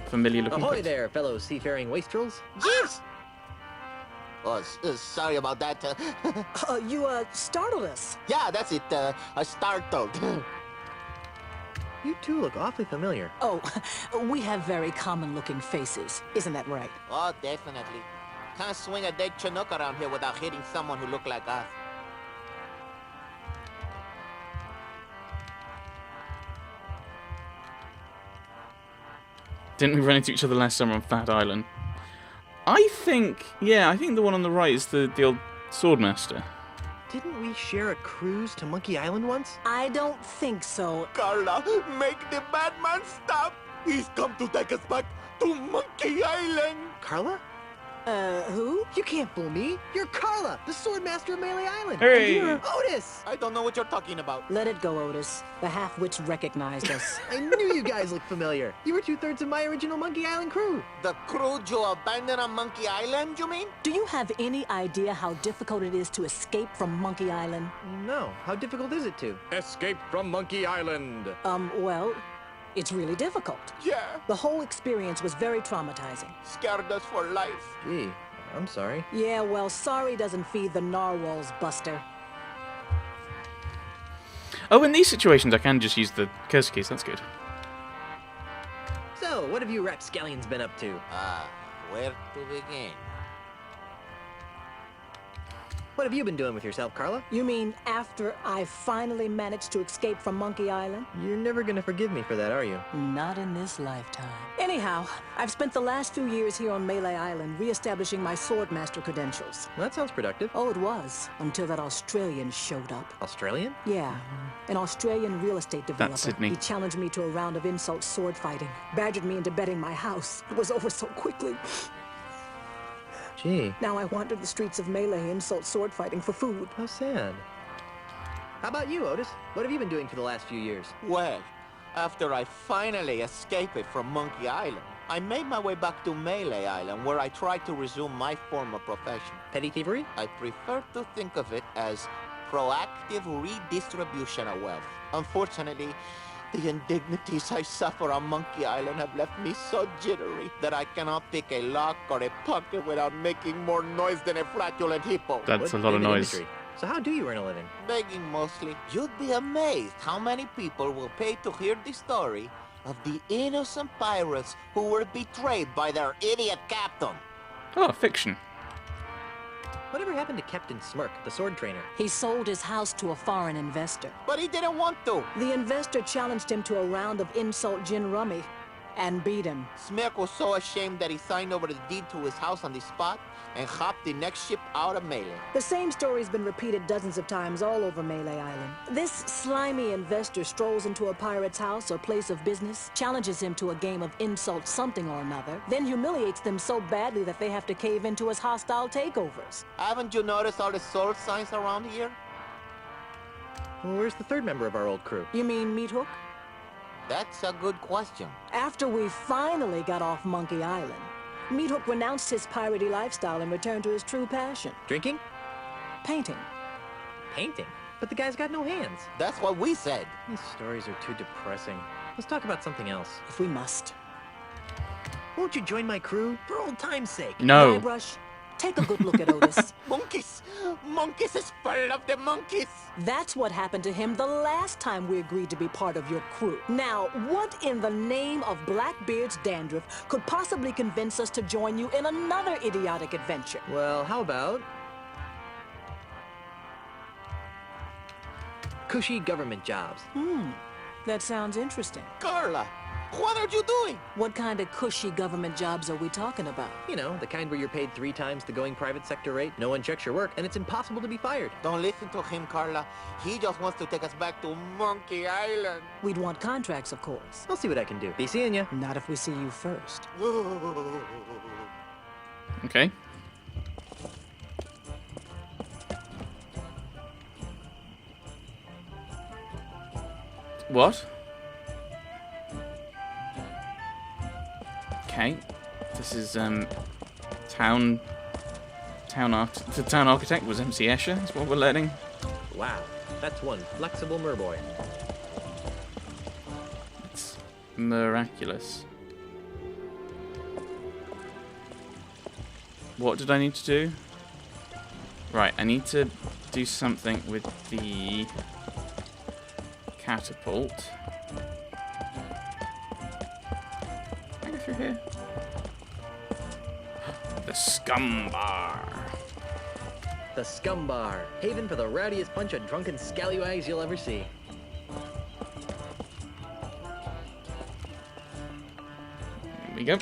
familiar looking Ahoy place. there, fellow seafaring wastrels. Jeez! Oh, sorry about that. You startled us. Yeah, that's it. I startled. You two look awfully familiar. Oh, we have very common-looking faces. Isn't that right? Oh, definitely. Can't swing a dead Chinook around here without hitting someone who look like us. Didn't we run into each other last summer on Fat Island? I think the one on the right is the old Swordmaster. Didn't we share a cruise to Monkey Island once? I don't think so. Carla, make the bad man stop. He's come to take us back to Monkey Island. Carla? Who? You can't fool me. You're Carla, the Swordmaster of Melee Island. Hey! And you're Otis. I don't know what you're talking about. Let it go, Otis. The half-wits recognized us. I knew you guys looked familiar. You were 2/3 of my original Monkey Island crew. The crew you abandoned on Monkey Island, you mean? Do you have any idea how difficult it is to escape from Monkey Island? No. How difficult is it to? Escape from Monkey Island. Well, it's really difficult. Yeah. The whole experience was very traumatizing. Scared us for life. Gee, I'm sorry. Yeah, well, sorry doesn't feed the narwhals, Buster. Oh, in these situations, I can just use the cursor keys. That's good. So, what have you rapscallions been up to? Where to begin? What have you been doing with yourself, Carla? You mean after I finally managed to escape from Monkey Island? You're never gonna forgive me for that, are you? Not in this lifetime. Anyhow, I've spent the last few years here on Melee Island re-establishing my Swordmaster credentials. Well, that sounds productive. Oh, it was, until that Australian showed up. Australian? Yeah, an Australian real estate developer. That's Sydney. He challenged me to a round of insult sword fighting, badgered me into betting my house. It was over so quickly. Gee, Now I wander the streets of Melee insult sword fighting for food. how sad. How about you, Otis? What have you been doing for the last few years? Well, after I finally escaped from Monkey Island, I made my way back to Melee Island, where I tried to resume my former profession. Petty thievery? I prefer to think of it as proactive redistribution of wealth. Unfortunately, the indignities I suffer on Monkey Island have left me so jittery that I cannot pick a lock or a pocket without making more noise than a flatulent hippo. That's a What lot of vivid noise. imagery. So how do you earn a living? Begging mostly. You'd be amazed how many people will pay to hear the story of the innocent pirates who were betrayed by their idiot captain. Oh, fiction. Whatever happened to Captain Smirk, the sword trainer? He sold his house to a foreign investor. But he didn't want to. The investor challenged him to a round of insult gin rummy and beat him. Smirk was so ashamed that he signed over the deed to his house on the spot and hopped the next ship out of Melee. The same story's been repeated dozens of times all over Melee Island. This slimy investor strolls into a pirate's house or place of business, challenges him to a game of insult something or another, then humiliates them so badly that they have to cave into his hostile takeovers. Haven't you noticed all the soul signs around here? Well, where's the third member of our old crew? You mean Meat Hook? That's a good question. After we finally got off Monkey Island, Meat Hook renounced his piratey lifestyle and returned to his true passion, Drinking? painting. Painting? But the guy's got no hands. That's what we said. These stories are too depressing. Let's talk about something else. If we must. Won't you join my crew? For old time's sake. No. Guybrush, take a good look at Otis. Monkeys! Monkeys is full of the monkeys! That's what happened to him the last time we agreed to be part of your crew. Now, what in the name of Blackbeard's dandruff could possibly convince us to join you in another idiotic adventure? Well, how about cushy government jobs? That sounds interesting. Carla, what are you doing? What kind of cushy government jobs are we talking about? You know, the kind where you're paid 3 times the going private sector rate, no one checks your work, and it's impossible to be fired. Don't listen to him, Carla. He just wants to take us back to Monkey Island. We'd want contracts, of course. I'll see what I can do. Be seeing ya. Not if we see you first. Okay. What? Okay. This is town art. The town architect was MC Escher. That's what we're learning. Wow, that's one flexible merboy. It's miraculous. What did I need to do? Right, I need to do something with the catapult. Can I go through here? The scum bar. The Scum Bar, haven for the rowdiest bunch of drunken scallywags you'll ever see. Here we go.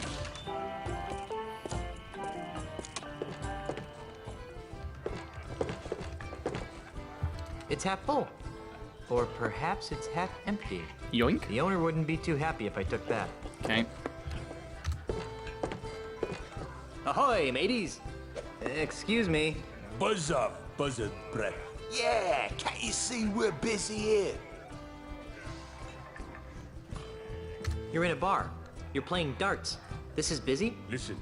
It's half full. Or perhaps it's half empty. Yoink. The owner wouldn't be too happy if I took that. Okay. Ahoy, mateys! Excuse me. Buzz off, buzzard breath. Yeah, can't you see we're busy here? You're in a bar. You're playing darts. This is busy? Listen,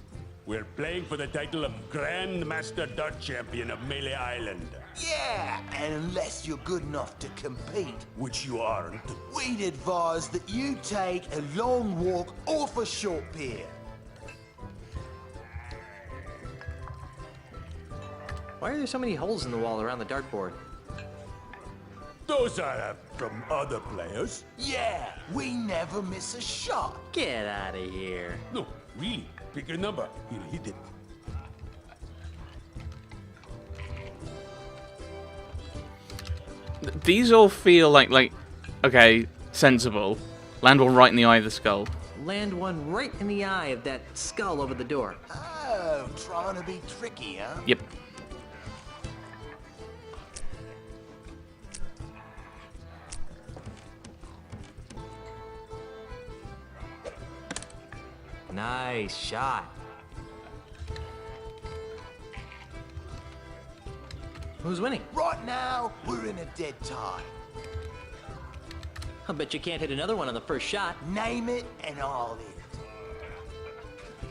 we're playing for the title of Grand Master Dart Champion of Melee Island. Yeah, and unless you're good enough to compete, Which you aren't. we'd advise that you take a long walk off a short pier. Why are there so many holes in the wall around the dartboard? Those are from other players. Yeah, we never miss a shot. Get out of here. No, really. Pick a number. He'll hit it. These all feel like, okay, sensible. Land one right in the eye of the skull. Land one right in the eye of that skull over the door. Oh, trying to be tricky, huh? Yep. Nice shot. Who's winning? Right now, we're in a dead tie. I bet you can't hit another one on the first shot. Name it, and I'll hit it.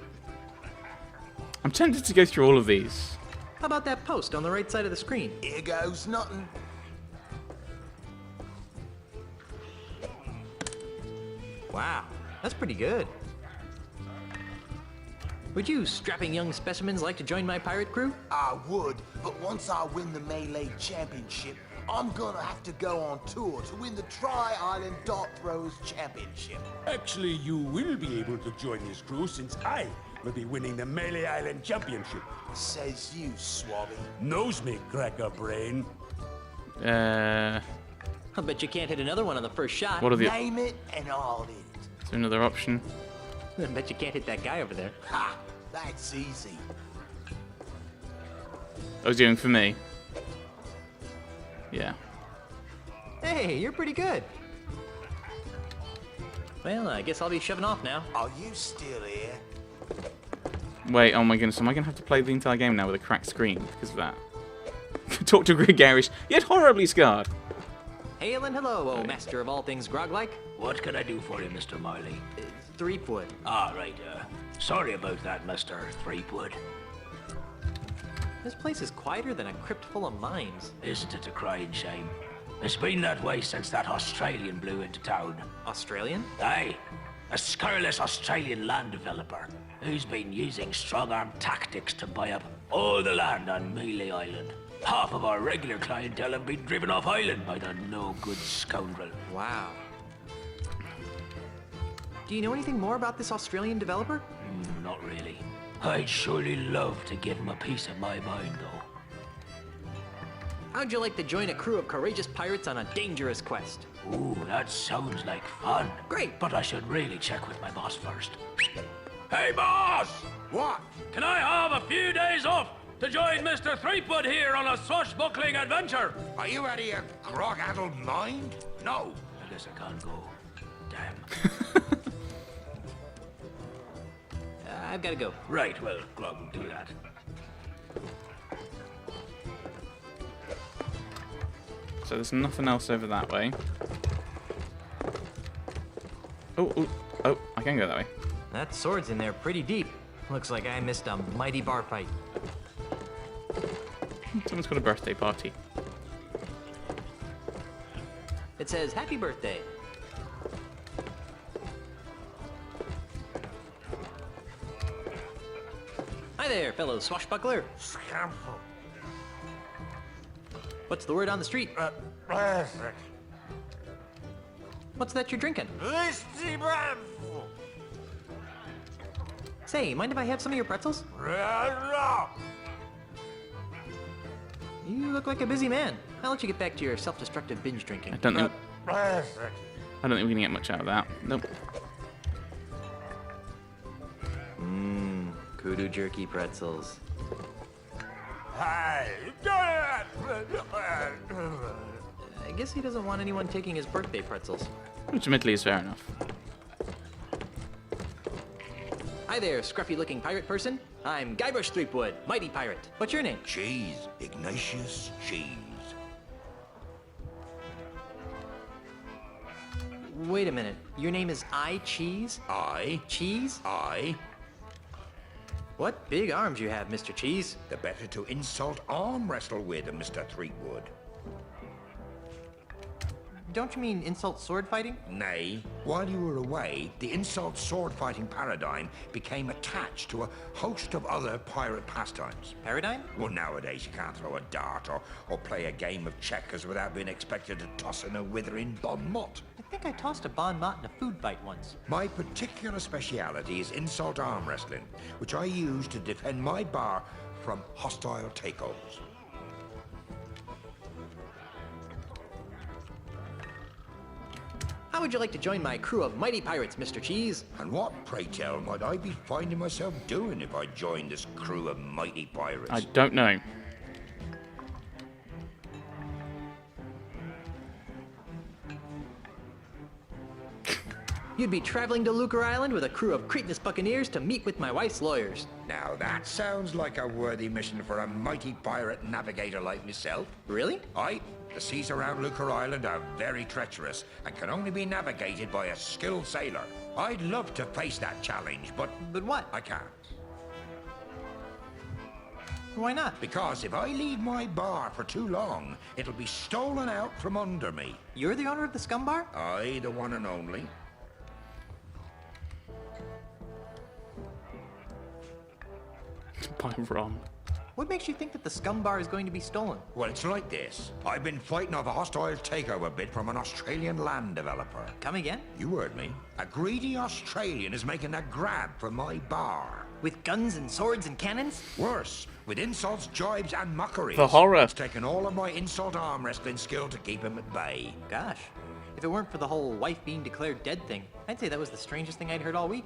I'm tempted to go through all of these. How about that post on the right side of the screen? Here goes nothing. Wow, that's pretty good. Would you strapping young specimens like to join my pirate crew? I would, but once I win the Melee Championship, I'm gonna have to go on tour to win the Tri-Island Dart Throws Championship. Actually, you will be able to join this crew since I will be winning the Melee Island Championship. Says you, Swabby. Knows me, cracker brain. I bet you can't hit another one on the first shot. What are the... Name it, and I'll hit it. Is there another option? I bet you can't hit that guy over there. Ha! That's easy. I was doing for me. Yeah. Hey, you're pretty good. Well, I guess I'll be shoving off now. Are you still here? Wait, oh my goodness, am I going to have to play the entire game now with a cracked screen because of that? Talk to a gregarious, yet horribly scarred. Hail and hello, oh master of all things grog-like. What can I do for you, Mr. Miley? 3-foot. Ah, right, sorry about that, Mr. Threepwood. This place is quieter than a crypt full of mimes. Isn't it a crying shame? It's been that way since that Australian blew into town. Australian? Aye, a scurrilous Australian land developer who's been using strong-arm tactics to buy up all the land on Melee Island. Half of our regular clientele have been driven off island by the no-good scoundrel. Wow. Do you know anything more about this Australian developer? Not really. I'd surely love to give him a piece of my mind, though. How'd you like to join a crew of courageous pirates on a dangerous quest? Ooh, that sounds like fun. Great. But I should really check with my boss first. Hey, boss! What? Can I have a few days off to join Mr. Threepwood here on a swashbuckling adventure? Are you out of your grog-addled mind? No. I guess I can't go. Damn. I've got to go. Right, well, Grog will do that. So there's nothing else over that way. Oh, I can go that way. That sword's in there pretty deep. Looks like I missed a mighty bar fight. Someone's got a birthday party. It says, happy birthday. Hi there, fellow swashbuckler. Scamful. What's the word on the street? What's that you're drinking? Listy manful. Say, mind if I have some of your pretzels? You look like a busy man. I'll let you get back to your self-destructive binge drinking. I don't think we're gonna get much out of that. Nope. Kudu jerky pretzels. I guess he doesn't want anyone taking his birthday pretzels. Which admittedly is fair enough. Hi there, scruffy-looking pirate person. I'm Guybrush Threepwood, mighty pirate. What's your name? Cheese. Ignatius Cheese. Wait a minute. Your name is I Cheese? Cheese? What big arms you have, Mr. Cheese. The better to insult arm wrestle with, Mr. Threepwood. Don't you mean insult sword fighting? Nay, while you were away, the insult sword fighting paradigm became attached to a host of other pirate pastimes. Paradigm? Well, nowadays you can't throw a dart or play a game of checkers without being expected to toss in a withering bon mot. I think I tossed a bon mot in a food fight once. My particular speciality is insult arm wrestling, which I use to defend my bar from hostile takeovers. How would you like to join my crew of mighty pirates, Mr. Cheese? And what, pray tell, might I be finding myself doing if I joined this crew of mighty pirates? I don't know. You'd be traveling to Lucre Island with a crew of Cretinous buccaneers to meet with my wife's lawyers. Now that sounds like a worthy mission for a mighty pirate navigator like myself. Really? Aye, the seas around Lucre Island are very treacherous and can only be navigated by a skilled sailor. I'd love to face that challenge, but But what? I can't. Why not? Because if I leave my bar for too long, it'll be stolen out from under me. You're the owner of the scum bar? Aye, the one and only. Buy rum. What makes you think that the scum bar is going to be stolen? Well, it's like this. I've been fighting off a hostile takeover bid from an Australian land developer. Come again? You heard me. A greedy Australian is making a grab for my bar. With guns and swords and cannons? Worse, with insults, jibes, and mockeries. The horror. It's taken all of my insult arm wrestling skill to keep him at bay. Gosh. If it weren't for the whole wife being declared dead thing, I'd say that was the strangest thing I'd heard all week.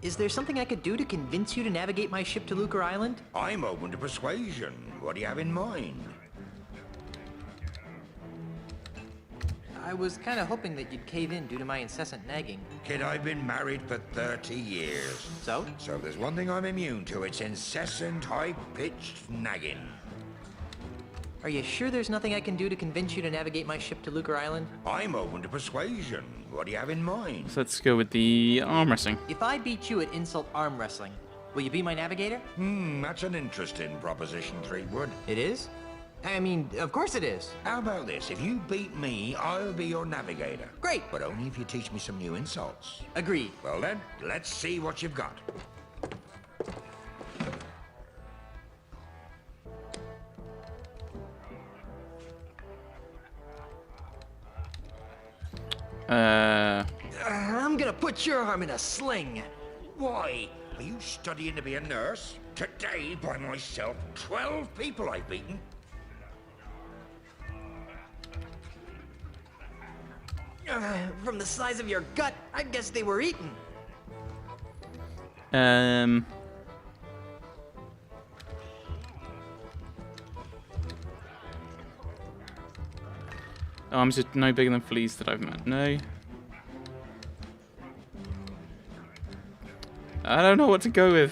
Is there something I could do to convince you to navigate my ship to Lucre Island? I'm open to persuasion. What do you have in mind? I was kind of hoping that you'd cave in due to my incessant nagging. Kid, I've been married for 30 years. So? So if there's one thing I'm immune to, it's incessant, high-pitched nagging. Are you sure there's nothing I can do to convince you to navigate my ship to Lucre Island? I'm open to persuasion. What do you have in mind? So let's go with the arm wrestling. If I beat you at insult arm wrestling, will you be my navigator? That's an interesting proposition, Threepwood. It is? I mean, of course it is. How about this? If you beat me, I'll be your navigator. Great. But only if you teach me some new insults. Agreed. Well then, let's see what you've got. I'm gonna put your arm in a sling. Why? Are you studying to be a nurse? Today, by myself, 12 people I've beaten. From the size of your gut, I guess they were eaten. Arms just no bigger than fleas that I've met. No. I don't know what to go with.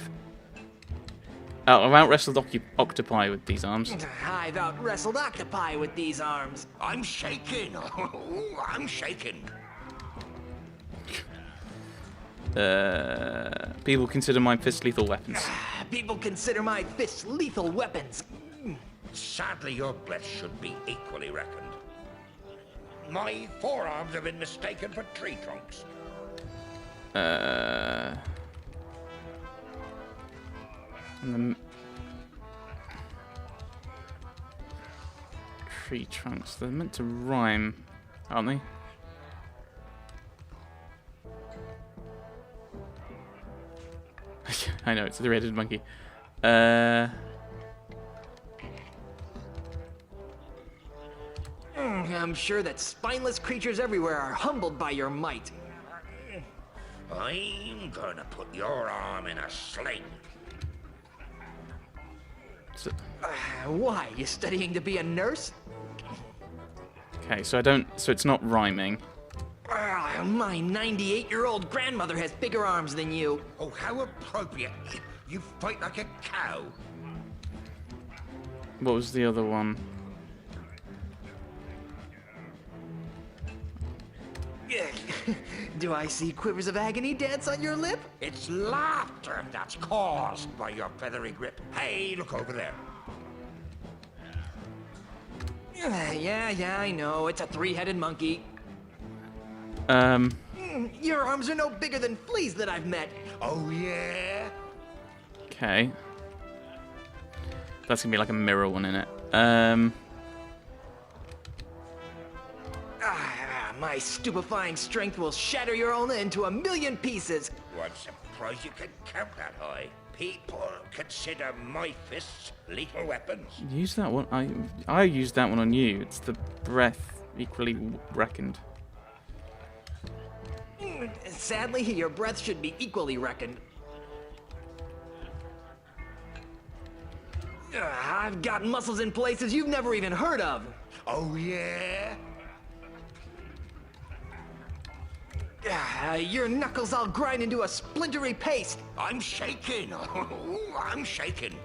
Oh, I've out-wrestled octopi with these arms. I've out-wrestled octopi with these arms. I'm shaking. I'm shaking. People consider my fists lethal weapons. People consider my fists lethal weapons. Sadly, your bliss should be equally reckoned. My forearms have been mistaken for tree trunks. And then tree trunks. They're meant to rhyme, aren't they? I know, it's a three-headed monkey. I'm sure that spineless creatures everywhere are humbled by your might. I'm gonna put your arm in a sling. So, Why? You studying to be a nurse? okay, so it's not rhyming. My 98-year-old grandmother has bigger arms than you. Oh, how appropriate. You fight like a cow. What was the other one? Do I see quivers of agony dance on your lip? It's laughter that's caused by your feathery grip. Hey, look over there. Yeah, I know. It's a three-headed monkey. Your arms are no bigger than fleas that I've met. Oh, yeah? Okay. That's gonna be like a mirror one in it. My stupefying strength will shatter your ulna into a million pieces. Well, I'm surprised you can count that high. People consider my fists lethal weapons. Use that one. I used that one on you. It's the breath equally reckoned. Sadly, your breath should be equally reckoned. I've got muscles in places you've never even heard of. Oh, yeah? Your knuckles all grind into a splintery paste. I'm shaking. I'm shaking.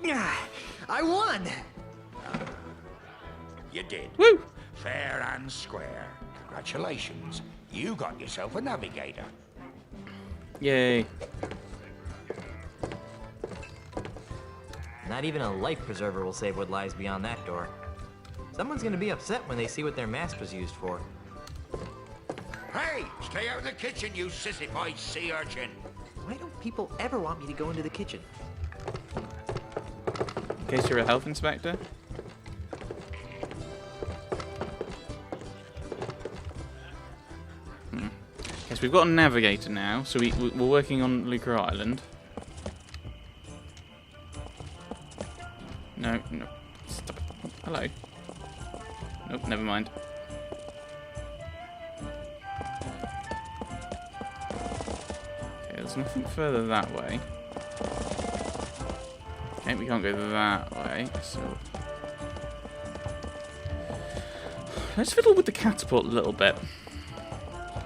I won. You did. Woo! Fair and square. Congratulations. You got yourself a navigator. Yay! Not even a life preserver will save what lies beyond that door. Someone's gonna be upset when they see what their mask was used for. Hey, stay out of the kitchen, you sissified sea urchin. Why don't people ever want me to go into the kitchen? In case you're a health inspector. Yes, we've got a navigator now, so we're working on Lucas Island. No. Stop. Oh, hello. Nope, never mind. Okay, there's nothing further that way. Okay, we can't go that way, so... Let's fiddle with the catapult a little bit.